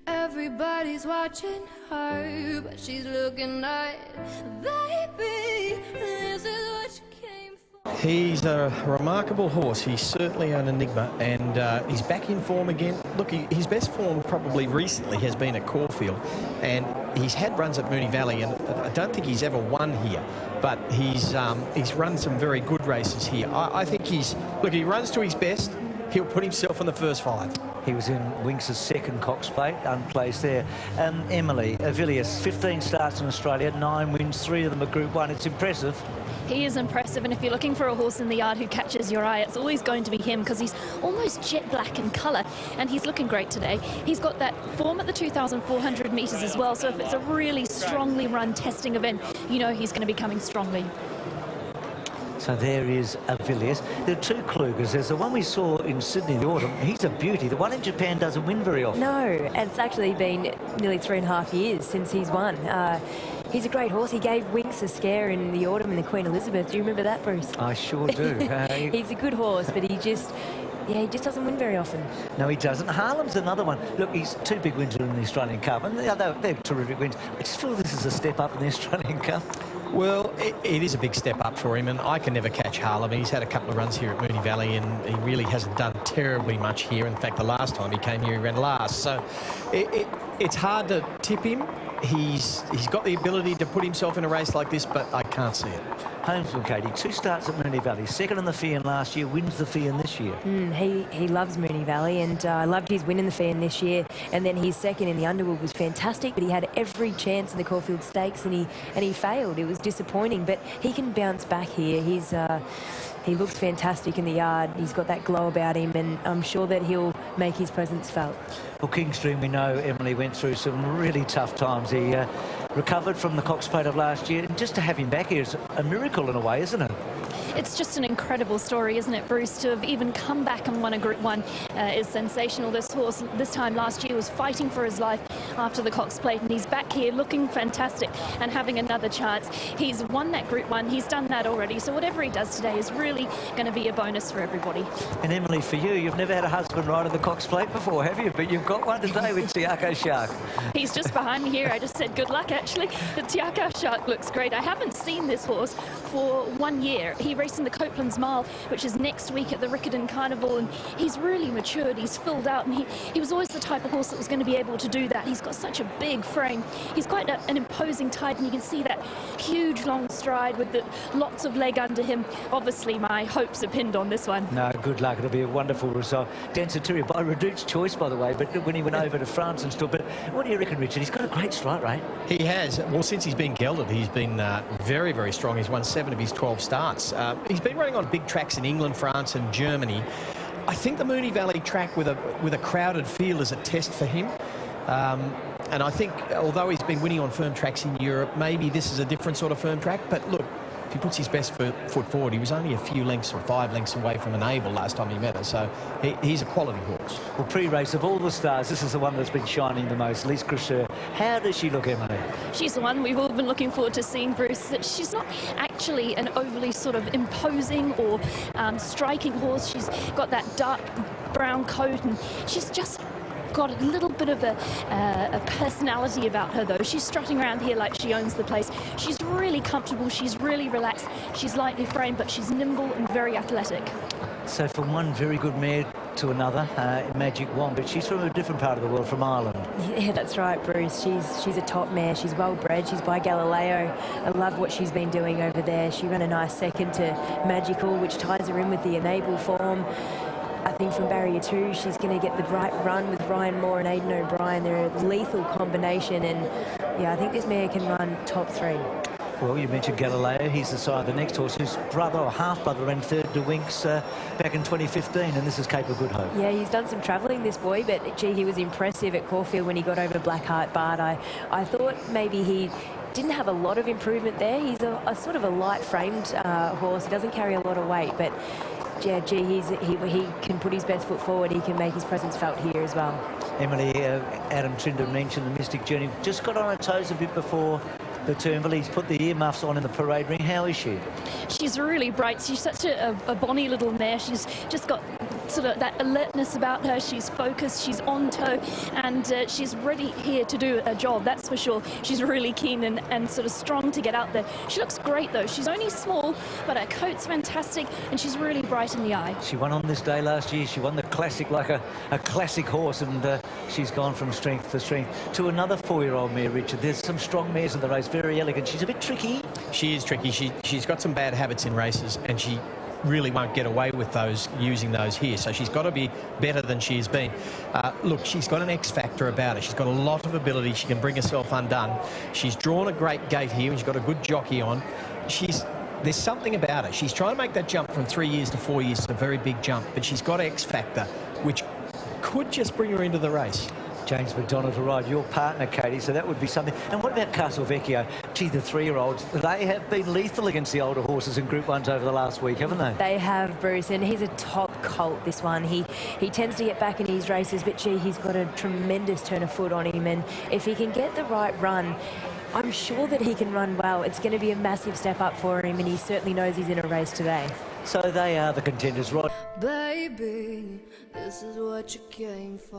Everybody's watching her, but she's looking right. Baby, this is what you came for. He's a remarkable horse. He's certainly an enigma, and he's back in form again. Look, his best form probably recently has been at Caulfield, and he's had runs at Moonee Valley, and I don't think he's ever won here, but he's run some very good races here. I think look, he runs to his best. He'll put himself in the first 5. He was in Winks' second Cox Plate, unplaced there. Emily, Avilius, 15 starts in Australia, 9 wins, 3 of them are Group 1. It's impressive. He is impressive, and if you're looking for a horse in the yard who catches your eye, it's always going to be him, because he's almost jet black in colour, and he's looking great today. He's got that form at the 2,400 metres as well, so if it's a really strongly run testing event, you know he's going to be coming strongly. So there is Avilius. There are 2 Klugers. There's the one we saw in Sydney in the autumn. He's a beauty. The one in Japan doesn't win very often. No, and it's actually been nearly 3.5 years since he's won. He's a great horse. He gave Winks a scare in the autumn in the Queen Elizabeth. Do you remember that, Bruce? I sure do. He's a good horse, but he just doesn't win very often. No, he doesn't. Harlem's another one. Look, he's 2 big wins in the Australian Cup, and they're terrific wins. I just feel this is a step up in the Australian Cup. Well, it is a big step up for him, and I can never catch Harlem. He's had a couple of runs here at Moonee Valley, and he really hasn't done terribly much here. In fact, the last time he came here, he ran last. So it's hard to tip him. He's got the ability to put himself in a race like this, but I can't see it. Holmesman, Katie, 2 starts at Moonee Valley, 2nd in the Fian last year, wins the Fian this year. He loves Moonee Valley, and I loved his win in the Fian this year, and then his 2nd in the Underwood was fantastic, but he had every chance in the Caulfield Stakes, and he failed. It was disappointing, but he can bounce back here. He looks fantastic in the yard. He's got that glow about him, and I'm sure that he'll make his presence felt. Well, Kingstream, we know Emily went through some really tough times. He recovered from the Cox Plate of last year, and just to have him back here is a miracle in a way, isn't it? It's just an incredible story, isn't it, Bruce? To have even come back and won a Group 1 is sensational. This horse, this time last year, was fighting for his life after the Cox Plate, and he's back here looking fantastic and having another chance. He's won that Group 1. He's done that already, so whatever he does today is really going to be a bonus for everybody. And Emily, for you, you've never had a husband ride in the Cox Plate before, have you? But you've got one today with Tiako Shark. He's just behind me here. I just said good luck, actually. The Tiako Shark looks great. I haven't seen this horse for 1 year. He raced in the Copeland's Mile, which is next week at the Riccarton Carnival, and he's really matured. He's filled out, and he was always the type of horse that was going to be able to do that. He's got such a big frame. He's quite an imposing type, and you can see that huge long stride with lots of leg under him. Obviously, my hopes are pinned on this one. No, good luck. It'll be a wonderful result. Dancetiria by Redoute's choice, by the way, but when he went over to France and stuff. But what do you reckon, Richard? He's got a great strike rate. He has. Well, since he's been gelded, he's been very, very strong. He's won 7 of his 12 starts. He's been running on big tracks in England, France and Germany. I think the Moonee Valley track with a crowded field is a test for him. And I think, although he's been winning on firm tracks in Europe, maybe this is a different sort of firm track. But look, if he puts his best foot forward, he was only a few lengths or 5 lengths away from Enable last time he met her. So he's a quality horse. Well, pre-race of all the stars, this is the one that's been shining the most. Lise Crusher. How does she look, Emily? She's the one we've all been looking forward to seeing, Bruce. She's not actually an overly sort of imposing or striking horse. She's got that dark brown coat, and she's just got a little bit of a personality about her, though. She's strutting around here like she owns the place. She's really comfortable. She's really relaxed. She's lightly framed, but she's nimble and very athletic. So from one very good mare to another, Magic Wand, but she's from a different part of the world, from Ireland. Yeah, that's right, Bruce. She's a top mare. She's well bred. She's by Galileo. I love what she's been doing over there. She ran a nice 2nd to Magical, which ties her in with the Enable form. I think from barrier 2, she's going to get the right run with Ryan Moore and Aidan O'Brien. They're a lethal combination, and yeah, I think this mare can run top 3. Well, you mentioned Galileo. He's the side of the next horse, whose brother or half-brother ran 3rd to Winks back in 2015, and this is Cape of Good Hope. Yeah, he's done some travelling, this boy, but gee, he was impressive at Caulfield when he got over Blackheart Bard. I thought maybe he didn't have a lot of improvement there. He's a sort of a light-framed horse. He doesn't carry a lot of weight, but yeah, gee, he can put his best foot forward. He can make his presence felt here as well. Emily, Adam Trinder mentioned the Mystic Journey. Just got on her toes a bit before the Turnbull. He's put the earmuffs on in the parade ring. How is she? She's really bright. She's such a bonny little mare. She's just got sort of that alertness about her. She's focused, she's on toe, and she's ready here to do a job, that's for sure. She's really keen and sort of strong to get out there. She looks great though. She's only small, but her coat's fantastic, and she's really bright in the eye. She won on this day last year. She won the Classic like a classic horse, and she's gone from strength to strength. To another 4-year-old mare, Richard. There's some strong mares in the race, very elegant. She's a bit tricky. She is tricky. She's got some bad habits in races, and she really won't get away with those, using those here. So she's got to be better than she has been. Look, she's got an X factor about her. She's got a lot of ability. She can bring herself undone. She's drawn a great gate here, and she's got a good jockey on. There's something about her. She's trying to make that jump from 3 years to 4 years. It's a very big jump, but she's got X factor, which could just bring her into the race. James McDonald to ride, your partner, Katie, so that would be something. And what about Castle Vecchio? Gee, the 3-year-olds, they have been lethal against the older horses in Group 1s over the last week, haven't they? They have, Bruce, and he's a top colt, this one. He tends to get back in his races, but gee, he's got a tremendous turn of foot on him, and if he can get the right run, I'm sure that he can run well. It's going to be a massive step up for him, and he certainly knows he's in a race today. So they are the contenders, Rod. Baby, this is what you came for.